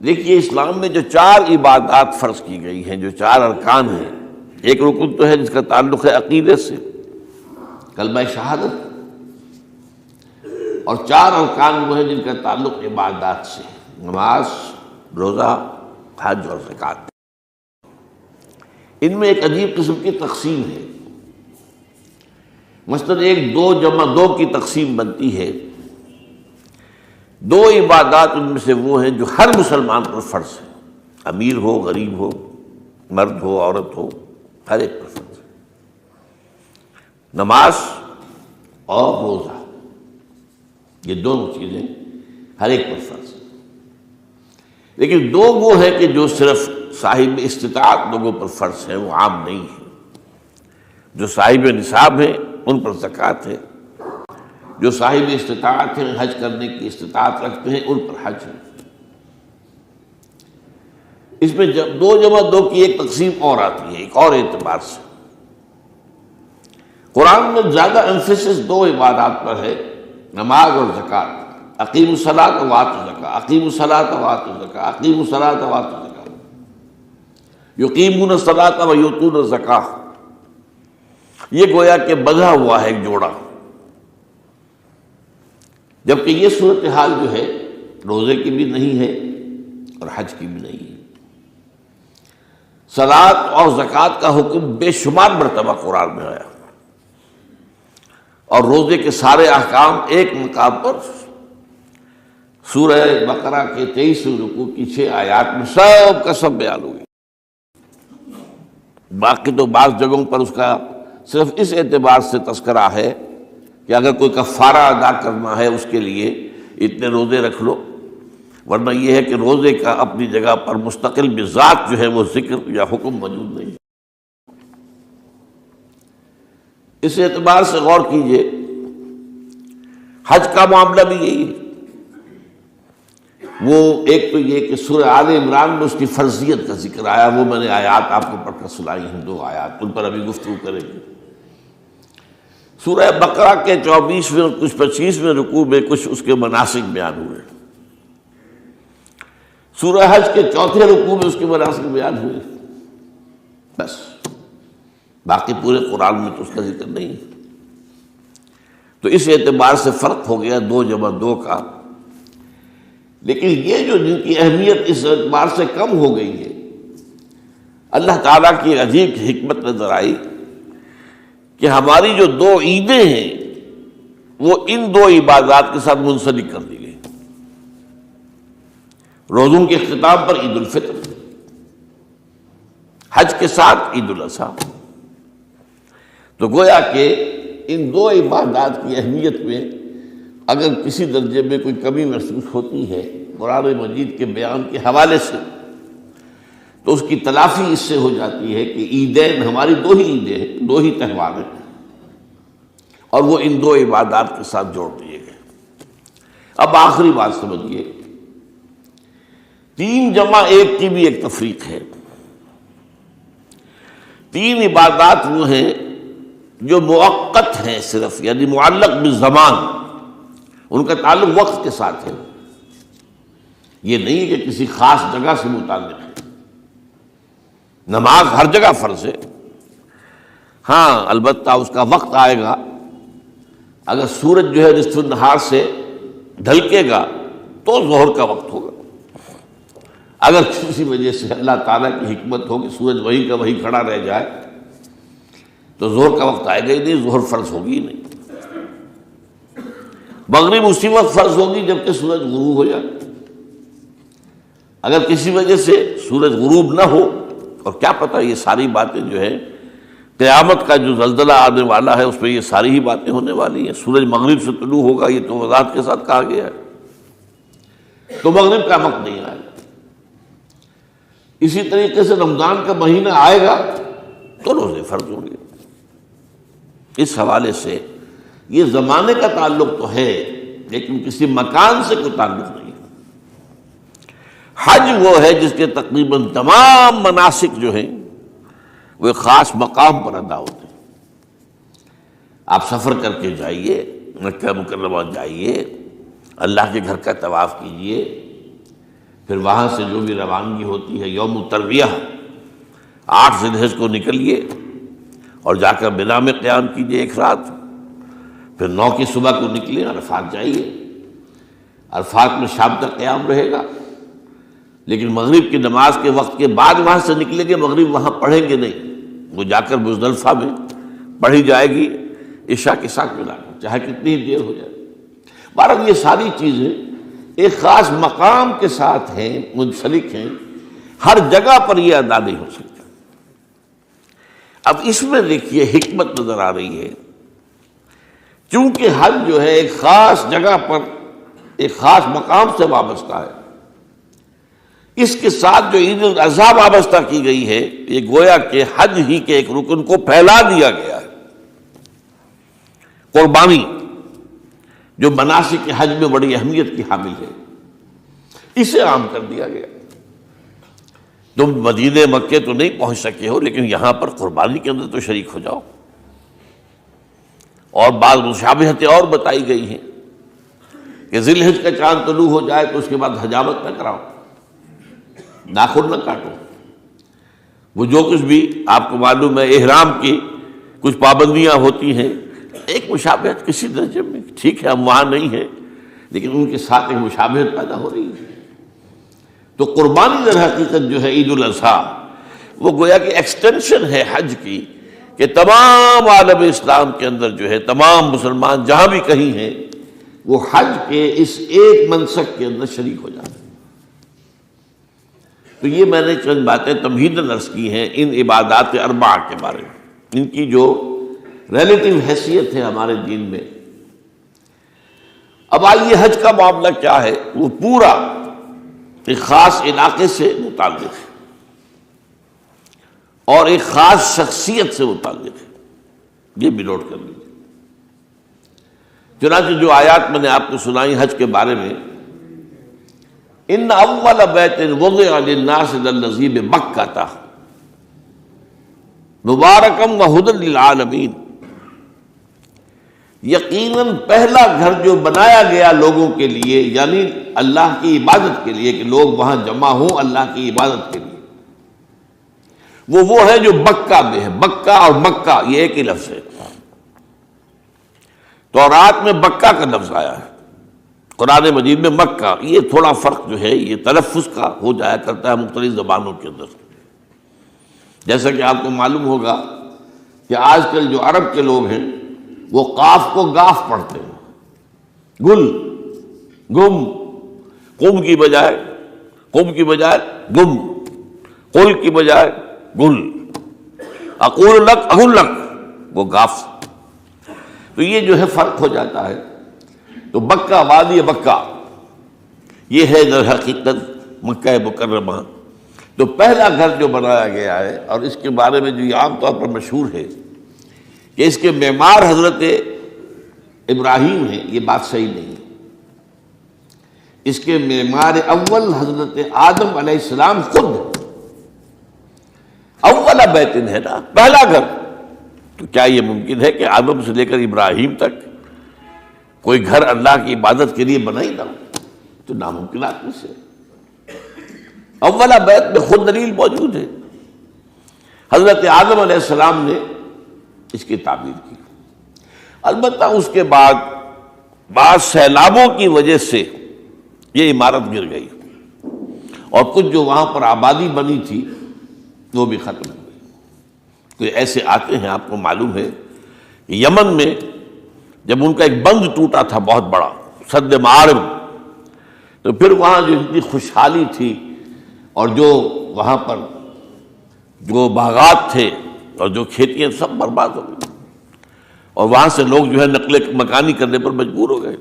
دیکھیے اسلام میں جو 4 عبادات فرض کی گئی ہیں، جو 4 ارکان ہیں، ایک رکن تو ہے جس کا تعلق ہے عقیدے سے، کلمہ شہادت، اور 4 ارکان وہ ہیں جن کا تعلق عبادات سے، نماز، روزہ، حج اور زکوٰۃ۔ ان میں ایک عجیب قسم کی تقسیم ہے، مثلاً 1 2 جمع 2 کی تقسیم بنتی ہے۔ 2 عبادات ان میں سے وہ ہیں جو ہر مسلمان پر فرض ہے، امیر ہو، غریب ہو، مرد ہو، عورت ہو، ہر ایک پر فرض ہے، نماز اور روزہ، یہ دونوں چیزیں ہر ایک پر فرض ہیں۔ لیکن 2 وہ ہیں کہ جو صرف صاحب استطاعت لوگوں پر فرض ہیں، وہ عام نہیں ہے۔ جو صاحب نصاب ہیں ان پر زکوٰۃ ہے، جو صاحب استطاعت ہیں، حج کرنے کی استطاعت رکھتے ہیں، ان پر حج ہے۔ اس میں 2 جمع 2 کی ایک تقسیم اور آتی ہے، ایک اور اعتبار سے۔ قرآن میں زیادہ ایمفیسس 2 عبادات پر ہے، نماز اور زکوٰۃ۔ اقیموا الصلاۃ وآتوا الزکاۃ، اقیموا الصلاۃ وآتوا الزکاۃ، اقیموا الصلاۃ وآتوا الزکاۃ، یقیمون الصلاۃ ویؤتون الزکاۃ۔ یہ گویا کہ بندھا ہوا ہے ایک جوڑا، جبکہ یہ صورتحال جو ہے روزے کی بھی نہیں ہے اور حج کی بھی نہیں ہے۔ صلاۃ اور زکوٰۃ کا حکم بے شمار مرتبہ قرآن میں آیا، اور روزے کے سارے احکام ایک مقام پر سورہ بقرہ کے 23ویں رکوع کی 6 آیات میں سب کا سب بیان ہوئی۔ باقی تو بعض جگہوں پر اس کا صرف اس اعتبار سے تذکرہ ہے کہ اگر کوئی کفارہ ادا کرنا ہے اس کے لیے اتنے روزے رکھ لو، ورنہ یہ ہے کہ روزے کا اپنی جگہ پر مستقل بذات جو ہے وہ ذکر یا حکم موجود نہیں۔ اس اعتبار سے غور کیجئے، حج کا معاملہ بھی یہی ہے۔ وہ ایک تو یہ کہ سورہ آل عمران میں اس کی فرضیت کا ذکر آیا، وہ میں نے آیات آپ کو پڑھ کر سنائی ہیں، 2 آیات، ان پر ابھی گفتگو کریں گے۔ سورہ بقرہ کے 24ویں اور کچھ 25ویں رکوع میں کچھ اس کے مناسک بیان ہوئے، سورہ حج کے 4تھے رکوع میں اس کے مناسک بیان ہوئے، بس باقی پورے قرآن میں تو اس کا ذکر نہیں ہے۔ تو اس اعتبار سے فرق ہو گیا 2 جمع 2 کا۔ لیکن یہ جو جن کی اہمیت اس اعتبار سے کم ہو گئی ہے، اللہ تعالیٰ کی عجیب حکمت نظر آئی کہ ہماری جو 2 عیدیں ہیں وہ ان 2 عبادات کے ساتھ منسلک کر دی گئی۔ روزوں کے اختتام پر عید الفطر، حج کے ساتھ عید الاضحیٰ۔ تو گویا کہ ان 2 عبادات کی اہمیت میں اگر کسی درجے میں کوئی کمی محسوس ہوتی ہے قرآن مجید کے بیان کے حوالے سے، تو اس کی تلافی اس سے ہو جاتی ہے کہ عیدین ہماری 2 ہی عیدیں ہیں، 2 ہی تہوار ہیں، اور وہ ان 2 عبادات کے ساتھ جوڑ دیے گئے۔ اب آخری بات سمجھیے، 3 جمع 1 کی بھی ایک تفریق ہے۔ 3 عبادات وہ ہیں جو مؤقت ہیں صرف، یعنی معلق بالزمان، ان کا تعلق وقت کے ساتھ ہے، یہ نہیں کہ کسی خاص جگہ سے متعلق ہے۔ نماز ہر جگہ فرض ہے، ہاں البتہ اس کا وقت آئے گا، اگر سورج جو ہے نصف النہار سے ڈھلکے گا تو ظہر کا وقت ہوگا، اگر کسی وجہ سے اللہ تعالیٰ کی حکمت ہو کہ سورج وہیں کا وہیں کھڑا رہ جائے تو ظہر کا وقت آئے گا ہی نہیں، ظہر فرض ہوگی ہی نہیں۔ مغرب اسی وقت فرض ہوگی جبکہ سورج غروب ہو جائے، اگر کسی وجہ سے سورج غروب نہ ہو، اور کیا پتہ یہ ساری باتیں جو ہے قیامت کا جو زلزلہ آنے والا ہے اس میں یہ ساری ہی باتیں ہونے والی ہیں، سورج مغرب سے طلوع ہوگا یہ تو وضاحت کے ساتھ کہا گیا ہے، تو مغرب کا وقت نہیں آئے گا۔ اسی طریقے سے رمضان کا مہینہ آئے گا تو روزے فرض ہوں گے۔ اس حوالے سے یہ زمانے کا تعلق تو ہے لیکن کسی مکان سے کوئی تعلق نہیں۔ حج وہ ہے جس کے تقریباً تمام مناسک جو ہیں وہ ایک خاص مقام پر ادا ہوتے ہیں۔ آپ سفر کر کے جائیے، مکہ مکرمہ جائیے، اللہ کے گھر کا طواف کیجیے، پھر وہاں سے جو بھی روانگی ہوتی ہے یوم الترویہ 8 ذی الحجہ کو نکلیے اور جا کر منا میں قیام کیجیے ایک رات، پھر 9 کی صبح کو نکلے عرفات جائیے، عرفات میں شام تک قیام رہے گا، لیکن مغرب کی نماز کے وقت کے بعد وہاں سے نکلیں گے، مغرب وہاں پڑھیں گے نہیں، وہ جا کر مزدلفہ میں پڑھی جائے گی عشاء کے ساتھ ملا کر، چاہے کتنی ہی دیر ہو جائے۔ بہرحال یہ ساری چیزیں ایک خاص مقام کے ساتھ ہیں، منسلک ہیں، ہر جگہ پر یہ ادا نہیں ہو سکتا۔ اب اس میں دیکھیے حکمت نظر آ رہی ہے، چونکہ حج جو ہے ایک خاص جگہ پر ایک خاص مقام سے وابستہ ہے، اس کے ساتھ جو عید الاضحیٰ وابستہ کی گئی ہے، یہ گویا کہ حج ہی کے ایک رکن کو پھیلا دیا گیا ہے۔ قربانی جو مناسک حج میں بڑی اہمیت کی حامل ہے، اسے عام کر دیا گیا۔ تم مدینے مکے تو نہیں پہنچ سکے ہو، لیکن یہاں پر قربانی کے اندر تو شریک ہو جاؤ۔ اور بعض مشابہتیں اور بتائی گئی ہیں کہ ذی الحجہ کا چاند طلوع ہو جائے تو اس کے بعد حجامت نہ کراؤ، ناخن نہ کاٹو، وہ جو کچھ بھی آپ کو معلوم ہے احرام کی کچھ پابندیاں ہوتی ہیں، ایک مشابہت کسی درجے میں، ٹھیک ہے ہم وہاں نہیں ہیں لیکن ان کے ساتھ ایک مشابہت پیدا ہو رہی ہے۔ تو قربانی در حقیقت جو ہے عید الاضحیٰ، وہ گویا کہ ایکسٹینشن ہے حج کی، کہ تمام عالم اسلام کے اندر جو ہے تمام مسلمان جہاں بھی کہیں ہیں وہ حج کے اس ایک منسک کے اندر شریک ہو جاتے ہیں۔ تو یہ میں نے چند باتیں تمہیداً عرض کی ہیں ان عبادات اربعہ کے بارے میں، ان کی جو ریلیٹیو حیثیت ہے ہمارے دین میں۔ اب آئیے حج کا معاملہ کیا ہے، وہ پورا ایک خاص علاقے سے متعلق ہے اور ایک خاص شخصیت سے متعلق ہے، یہ بھی نوٹ کر لیجیے۔ چنانچہ جو آیات میں نے آپ کو سنائی حج کے بارے میں، ان اول بیت وضع للناس للذی ببکۃ مبارکا وہدی للعالمین، یقیناً پہلا گھر جو بنایا گیا لوگوں کے لیے، یعنی اللہ کی عبادت کے لیے، کہ لوگ وہاں جمع ہوں اللہ کی عبادت کے لیے، وہ ہے جو بکہ میں ہے۔ بکہ اور مکہ یہ ایک ہی لفظ ہے، تورات میں بکہ کا لفظ آیا ہے، قرآن مجید میں مکہ۔ یہ تھوڑا فرق جو ہے یہ تلفظ کا ہو جایا کرتا ہے مختلف زبانوں کے اندر، جیسا کہ آپ کو معلوم ہوگا کہ آج کل جو عرب کے لوگ ہیں وہ قاف کو گاف پڑھتے ہیں، گل گم، قم کی بجائے گم، قل کی بجائے گل، اقول لک اقول لک، وہ گاف۔ تو یہ جو ہے فرق ہو جاتا ہے۔ تو بکہ، وادی بکہ، یہ ہے در حقیقت مکہ مکرمہ۔ تو پہلا گھر جو بنایا گیا ہے، اور اس کے بارے میں جو یہ عام طور پر مشہور ہے کہ اس کے معمار حضرت ابراہیم ہیں، یہ بات صحیح نہیں ہے۔ اس کے معمار اول حضرت آدم علیہ السلام خود اول بیت ہے نا، پہلا گھر۔ تو کیا یہ ممکن ہے کہ آدم سے لے کر ابراہیم تک کوئی گھر اللہ کی عبادت کے لیے بنا ہی نہ ہو؟ تو ناممکنات میں سے اولا بیت میں خود دلیل موجود ہے۔ حضرت آدم علیہ السلام نے اس کی تعبیر کی، البتہ اس کے بعد بعض سیلابوں کی وجہ سے یہ عمارت گر گئی اور کچھ جو وہاں پر آبادی بنی تھی وہ بھی ختم ہو گئی۔ تو ایسے آتے ہیں، آپ کو معلوم ہے کہ یمن میں جب ان کا ایک بند ٹوٹا تھا بہت بڑا، سد معارب، تو پھر وہاں جو اتنی خوشحالی تھی اور جو وہاں پر جو باغات تھے اور جو کھیتیاں سب برباد ہو گئی، اور وہاں سے لوگ جو ہے نقل مکانی کرنے پر مجبور ہو گئے۔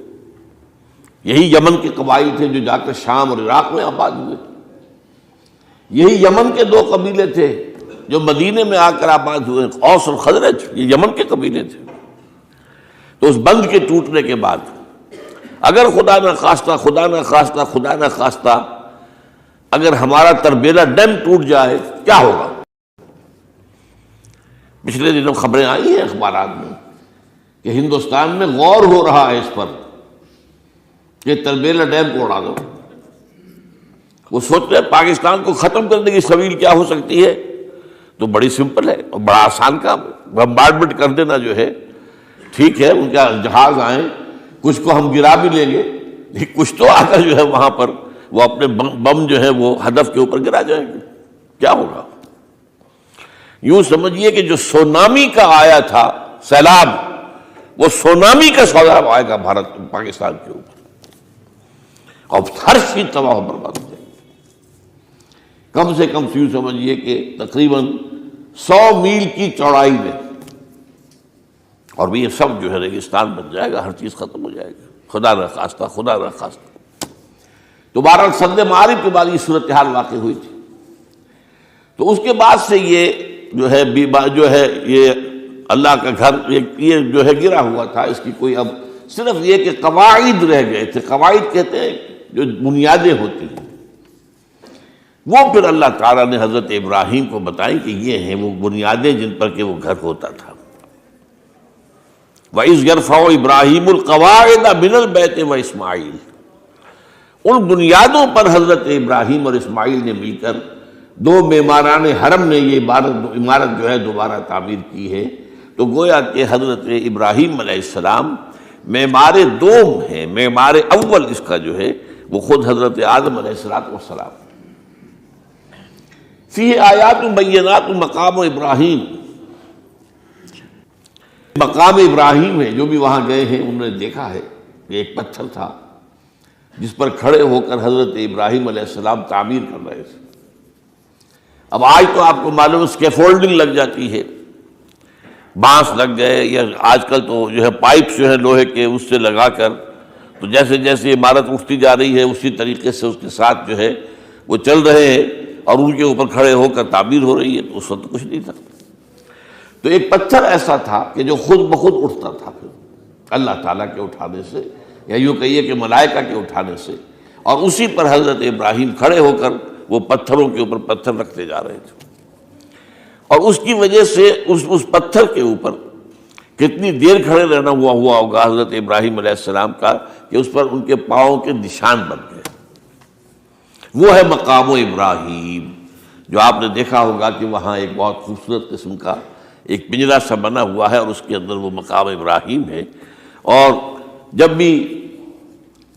یہی یمن کے قبائل تھے جو جا کر شام اور عراق میں آباد ہوئے، یہی یمن کے 2 قبیلے تھے جو مدینے میں آ کر آباد ہوئے، اوس اور خزرج، یہ یمن کے قبیلے تھے۔ تو اس بند کے ٹوٹنے کے بعد اگر خدا نہ خواستہ اگر ہمارا تربیلا ڈیم ٹوٹ جائے کیا ہوگا؟ پچھلے دنوں خبریں آئی ہیں اخبارات میں کہ ہندوستان میں غور ہو رہا ہے اس پر کہ تربیلا ڈیم کو اڑا دو۔ وہ سوچ رہے ہیں پاکستان کو ختم کرنے کی سبیل کیا ہو سکتی ہے، تو بڑی سمپل ہے اور بڑا آسان کام ہے، بمبارڈمنٹ کر دینا جو ہے، ٹھیک ہے ان کا جہاز آئیں، کچھ کو ہم گرا بھی لیں گے، لیکن کچھ تو آ کر جو ہے وہاں پر وہ اپنے بم جو ہے وہ ہدف کے اوپر گرا جائیں گے، کیا ہوگا؟ یوں سمجھیے کہ جو سونامی کا آیا تھا سیلاب، وہ سونامی کا سیلاب آئے گا بھارت پاکستان کے اوپر، اور ہر چیز تباہ و برباد ہو جائے گی۔ کم سے کم یوں سمجھیے کہ تقریباً 100 میل کی چوڑائی میں، اور یہ سب جو ہے ریگستان بن جائے گا، ہر چیز ختم ہو جائے گا، خدا نہ خواستہ، خدا نہ خواستہ۔ تو بہرحال سد معارف کے بعد یہ صورتحال واقع ہوئی تھی۔ تو اس کے بعد سے یہ جو ہے یہ اللہ کا گھر یہ جو ہے گرا ہوا تھا، اس کی کوئی اب صرف یہ کہ قواعد رہ گئے تھے۔ قواعد کہتے ہیں جو بنیادیں ہوتی ہیں، وہ پھر اللہ تعالیٰ نے حضرت ابراہیم کو بتائیں کہ یہ ہیں وہ بنیادیں جن پر کہ وہ گھر ہوتا تھا۔ وَإِذْ يَرْفَعُ إِبْرَاهِيمُ الْقَوَاعِدَ مِنَ الْبَيْتِ وَإِسْمَاعِيلُ، ان بنیادوں پر حضرت ابراہیم اور اسماعیل نے مل کر دو معماران حرم نے یہ عمارت جو ہے دوبارہ تعمیر کی ہے۔ تو گویا کہ حضرت ابراہیم علیہ السلام معمار دوم ہیں، معمار اول اس کا جو ہے وہ خود حضرت آدم علیہ السلام۔ فیہ آیات بینات مقام ابراہیم، مقام ابراہیم ہے، جو بھی وہاں گئے ہیں انہوں نے دیکھا ہے کہ ایک پتھر تھا جس پر کھڑے ہو کر حضرت ابراہیم علیہ السلام تعمیر کر رہے تھے۔ اب آج تو آپ کو معلوم اسکیفولڈنگ لگ جاتی ہے، بانس لگ گئے، یا آج کل تو جو ہے پائپس جو ہے لوہے کے اس سے لگا کر، تو جیسے جیسے عمارت اٹھتی جا رہی ہے اسی طریقے سے اس کے ساتھ جو ہے وہ چل رہے ہیں اور ان کے اوپر کھڑے ہو کر تعمیر ہو رہی ہے۔ تو اس وقت کچھ نہیں تھا، تو ایک پتھر ایسا تھا کہ جو خود بخود اٹھتا تھا پھر اللہ تعالیٰ کے اٹھانے سے، یا یوں کہیے کہ ملائکہ کے اٹھانے سے، اور اسی پر حضرت ابراہیم کھڑے ہو کر وہ پتھروں کے اوپر پتھر رکھتے جا رہے تھے، اور اس کی وجہ سے اس پتھر کے اوپر کتنی دیر کھڑے رہنا ہوا ہوگا حضرت ابراہیم علیہ السلام کا کہ اس پر ان کے پاؤں کے نشان بن گئے۔ وہ ہے مقام ابراہیم، جو آپ نے دیکھا ہوگا کہ وہاں ایک بہت خوبصورت قسم کا ایک پنجرا سا بنا ہوا ہے، اور اس کے اندر وہ مقام ابراہیم ہے۔ اور جب بھی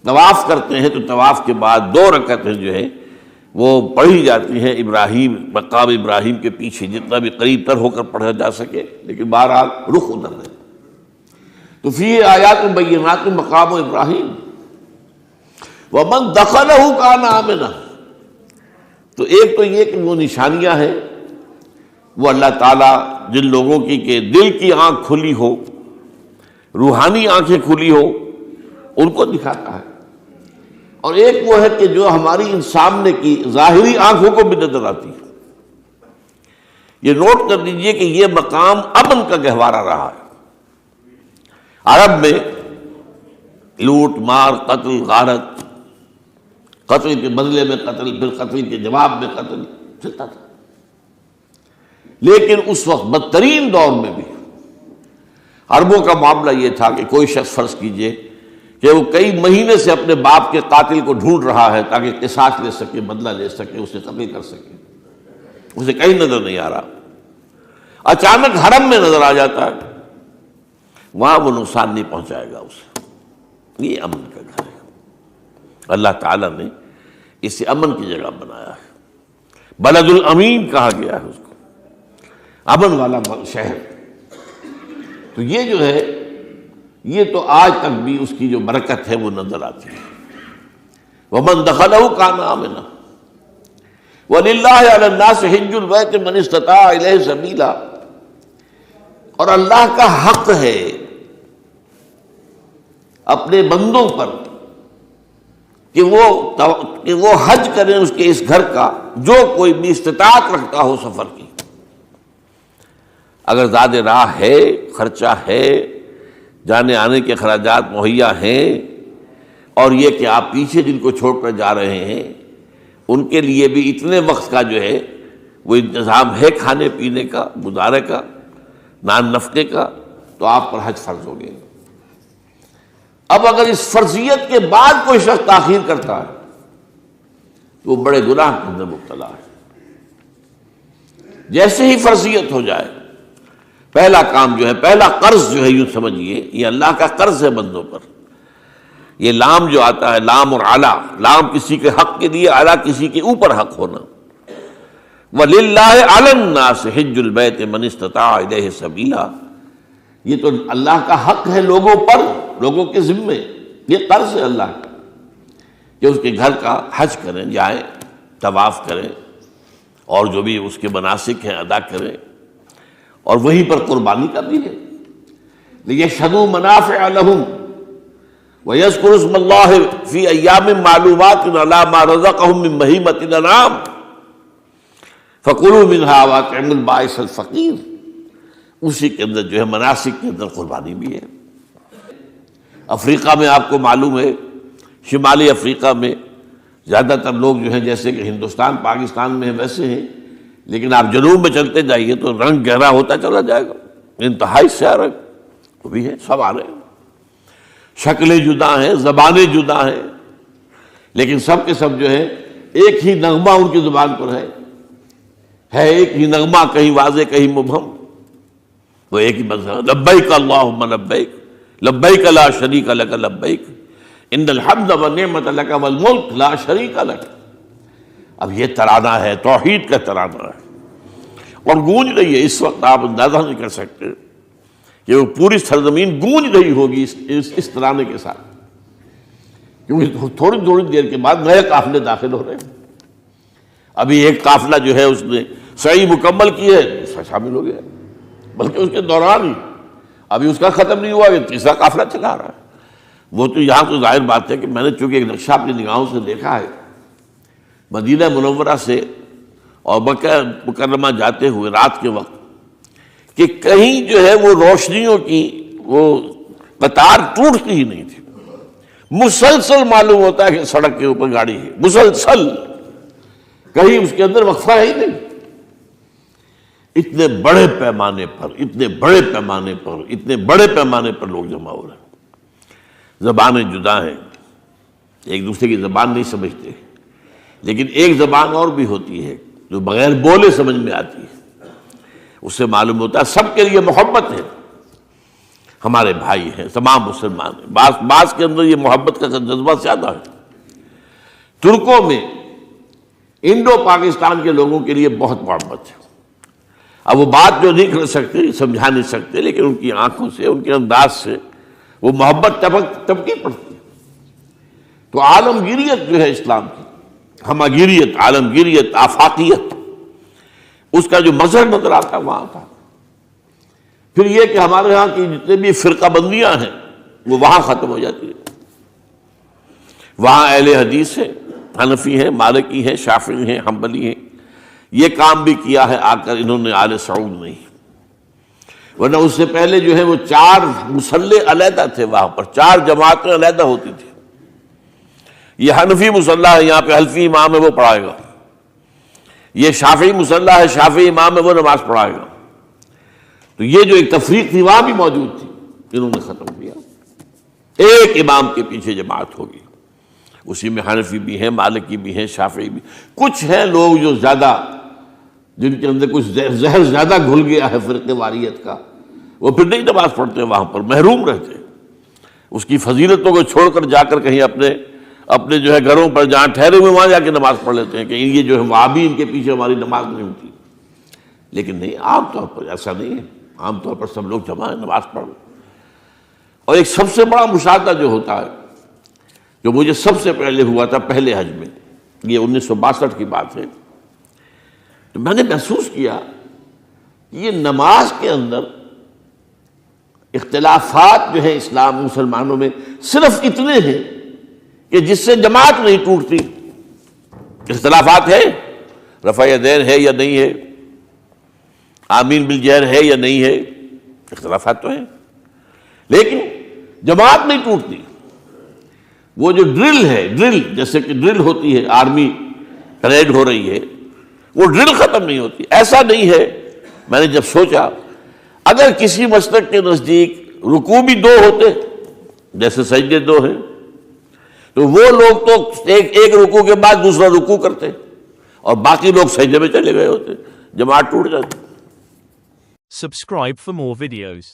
طواف کرتے ہیں تو طواف کے بعد 2 رکعتیں جو ہے وہ پڑھی جاتی ہیں ابراہیم، مقام ابراہیم کے پیچھے، جتنا بھی قریب تر ہو کر پڑھا جا سکے، لیکن بہرحال رخ ادھر ہے۔ تو فیہ آیات بینات مقام ابراہیم ومن دخلہ کان آمنا۔ تو ایک تو یہ کہ وہ نشانیاں ہیں، وہ اللہ تعالیٰ جن لوگوں کی کہ دل کی آنکھ کھلی ہو، روحانی آنکھیں کھلی ہو، ان کو دکھاتا ہے، اور ایک وہ ہے کہ جو ہماری ان سامنے کی ظاہری آنکھوں کو بھی نظر آتی ہے۔ یہ نوٹ کر لیجئے کہ یہ مقام امن کا گہوارہ رہا ہے۔ عرب میں لوٹ مار، قتل غارت، قتل کے بدلے میں قتل، پھر قتل کے جواب میں قتل چلتا تھا، لیکن اس وقت بدترین دور میں بھی عربوں کا معاملہ یہ تھا کہ کوئی شخص فرض کیجئے کہ وہ کئی مہینے سے اپنے باپ کے قاتل کو ڈھونڈ رہا ہے تاکہ قصاص لے سکے، بدلہ لے سکے، اسے قتل کر سکے، اسے کہیں نظر نہیں آ رہا، اچانک حرم میں نظر آ جاتا ہے، وہاں وہ نقصان نہیں پہنچائے گا اسے۔ یہ امن کا گھر ہے، اللہ تعالیٰ نے اسے امن کی جگہ بنایا ہے، بلد الامین کہا گیا ہے اس کو، امن والا شہر۔ تو یہ جو ہے یہ تو آج تک بھی اس کی جو برکت ہے وہ نظر آتی ہے۔ وَمَن دَخَلَهُ كَانَ آمِنًا وَلِلَّهِ عَلَى النَّاسِ حِجُّ الْبَيْتِ مَنِ اسْتَطَاعَ إِلَيْهِ سَبِيلًا، اور اللہ کا حق ہے اپنے بندوں پر کہ وہ حج کریں اس کے اس گھر کا، جو کوئی بھی استطاعت رکھتا ہو سفر کی۔ اگر زاد راہ ہے، خرچہ ہے، جانے آنے کے اخراجات مہیا ہیں، اور یہ کہ آپ پیچھے جن کو چھوڑ کر جا رہے ہیں ان کے لیے بھی اتنے وقت کا جو ہے وہ انتظام ہے کھانے پینے کا، گزارے کا، نان نفقے کا، تو آپ پر حج فرض ہو گئے۔ اب اگر اس فرضیت کے بعد کوئی شخص تاخیر کرتا ہے وہ بڑے گناہ کے اندر مبتلا ہے۔ جیسے ہی فرضیت ہو جائے، پہلا کام جو ہے، پہلا قرض جو ہے، یوں سمجھیے یہ اللہ کا قرض ہے بندوں پر۔ یہ لام جو آتا ہے، لام اور اعلیٰ، لام کسی کے حق کے لیے، اعلیٰ کسی کے اوپر حق ہونا۔ وَلِلَّهِ عَلَى النَّاسِ حِجُّ الْبَيْتِ مَنِ اسْتَطَاعَ إِلَيْهِ سَبِيلًا، یہ تو اللہ کا حق ہے لوگوں پر، لوگوں کے ذمے، یہ قرض ہے اللہ کا کہ اس کے گھر کا حج کریں، جائیں، طواف کریں، اور جو بھی اس کے مناسک ہیں ادا کریں، اور وہیں پر قربانی کا بھی ہے۔ لِيَشْهَدُوا مَنَافِعَ لَهُمْ وَيَذْكُرُوا اسْمَ اللَّهِ فِي أَيَّامٍ مَّعْلُومَاتٍ عَلَىٰ مَا رَزَقَهُم مِّن بَهِيمَةِ الْأَنْعَامِ فَكُلُوا مِنْهَا وَأَطْعِمُوا الْبَائِسَ الْفَقِيرَ، اسی کے اندر جو ہے مناسک کے اندر قربانی بھی ہے۔ افریقہ میں آپ کو معلوم ہے، شمالی افریقہ میں زیادہ تر لوگ جو ہیں جیسے کہ ہندوستان پاکستان میں ویسے ہیں، لیکن آپ جنوب میں چلتے جائیے تو رنگ گہرا ہوتا چلا جائے گا، انتہائی سیاہ رنگ وہ بھی ہے، سب آ رہے ہیں، شکلیں جدا ہیں، زبانیں جدا ہیں، لیکن سب کے سب جو ہے ایک ہی نغمہ ان کی زبان پر ہے ایک ہی نغمہ، کہیں واضح کہیں مبہم، وہ ایک ہی مذہب، لبیک اللہم لبیک لبیک لا شریک لک لبیک ان الحمد والنعمت لک والملک لا شریک لک۔ اب یہ ترانہ ہے، توحید کا ترانہ ہے، اور گونج رہی ہے اس وقت، آپ اندازہ نہیں کر سکتے کہ وہ پوری سرزمین گونج رہی ہوگی اس ترانے کے ساتھ، کیونکہ تھوڑی تھوڑی دیر کے بعد نئے قافلے داخل ہو رہے ہیں۔ ابھی ایک قافلہ جو ہے اس نے سعی مکمل کی ہے، دوسرا شامل ہو گیا، بلکہ اس کے دوران ہی ابھی اس کا ختم نہیں ہوا کہ تیسرا قافلہ چلا رہا ہے۔ وہ تو یہاں تو ظاہر بات ہے کہ میں نے چونکہ ایک نقشہ اپنی نگاہوں سے دیکھا ہے، مدینہ منورہ سے اور مکہ مکرمہ جاتے ہوئے رات کے وقت، کہ کہیں جو ہے وہ روشنیوں کی وہ قطار ٹوٹتی ہی نہیں تھی، مسلسل معلوم ہوتا ہے کہ سڑک کے اوپر گاڑی ہے، مسلسل، کہیں اس کے اندر وقفہ ہی نہیں۔ اتنے بڑے پیمانے پر، اتنے بڑے پیمانے پر، اتنے بڑے پیمانے پر لوگ جمع ہو رہے ہیں۔ زبانیں جدا ہیں، ایک دوسرے کی زبان نہیں سمجھتے، لیکن ایک زبان اور بھی ہوتی ہے جو بغیر بولے سمجھ میں آتی ہے، اس سے معلوم ہوتا ہے سب کے لیے محبت ہے، ہمارے بھائی ہیں، تمام مسلمان ہیں۔ بعض کے اندر یہ محبت کا جذبہ زیادہ ہے۔ ترکوں میں انڈو پاکستان کے لوگوں کے لیے بہت محبت ہے۔ اب وہ بات جو نہیں کر سکتے، سمجھا نہیں سکتے، لیکن ان کی آنکھوں سے، ان کے انداز سے وہ محبت ٹپکی پڑتی ہے۔ تو عالمگیریت جو ہے اسلام کی، ہمگیریت، عالمگیریت، آفاقیت، اس کا جو مظہر نظر آتا وہاں تھا۔ پھر یہ کہ ہمارے ہاں کی جتنے بھی فرقہ بندیاں ہیں وہ وہاں ختم ہو جاتی ہے۔ وہاں اہل حدیث ہیں، حنفی ہیں، مالکی ہیں، شافعی ہیں، حنبلی ہیں، یہ کام بھی کیا ہے آ کر انہوں نے آل سعود نہیں، ورنہ اس سے پہلے جو ہے وہ 4 مصلے علیحدہ تھے، وہاں پر 4 جماعتیں علیحدہ ہوتی تھی۔ یہ حنفی مصلی ہے، یہاں پہ حنفی امام ہے وہ پڑھائے گا، یہ شافعی مصلی ہے، شافعی امام ہے وہ نماز پڑھائے گا۔ تو یہ جو ایک تفریق تھی وہاں بھی موجود تھی، انہوں نے ختم کیا، ایک امام کے پیچھے جماعت ہوگی، اسی میں حنفی بھی ہیں، مالکی بھی ہیں، شافعی بھی۔ کچھ ہیں لوگ جو زیادہ، جن کے اندر کچھ زہر زیادہ گھل گیا ہے فرقے واریت کا، وہ پھر نہیں نماز پڑھتے، وہاں پر محروم رہتے، اس کی فضیلتوں کو چھوڑ کر جا کر کہیں اپنے جو ہے گھروں پر جہاں ٹھہرے ہوئے وہاں جا کے نماز پڑھ لیتے ہیں کہ یہ جو ہے وہابی ان کے پیچھے ہماری نماز نہیں ہوتی۔ لیکن نہیں، عام طور پر ایسا نہیں ہے، عام طور پر سب لوگ جمع ہیں، نماز پڑھ۔ اور ایک سب سے بڑا مشاہدہ جو ہوتا ہے، جو مجھے سب سے پہلے ہوا تھا پہلے حج میں، یہ 1962 کی بات ہے، تو میں نے محسوس کیا کہ یہ نماز کے اندر اختلافات جو ہیں اسلام مسلمانوں میں صرف اتنے ہیں کہ جس سے جماعت نہیں ٹوٹتی۔ اختلافات ہے، رفع یدین ہے یا نہیں ہے، آمین بالجہر ہے یا نہیں ہے، اختلافات تو ہیں، لیکن جماعت نہیں ٹوٹتی۔ وہ جو ڈرل ہے، ڈرل جیسے کہ ڈرل ہوتی ہے، آرمی پریڈ ہو رہی ہے، وہ ڈرل ختم نہیں ہوتی۔ ایسا نہیں ہے، میں نے جب سوچا اگر کسی مسلک کے نزدیک رکوع بھی 2 ہوتے، جیسے سجدے 2 ہیں، تو وہ لوگ تو ایک رکوع کے بعد دوسرا رکوع کرتے اور باقی لوگ سجدے میں چلے گئے ہوتے، جماعت ٹوٹ جاتی۔ Subscribe for more videos.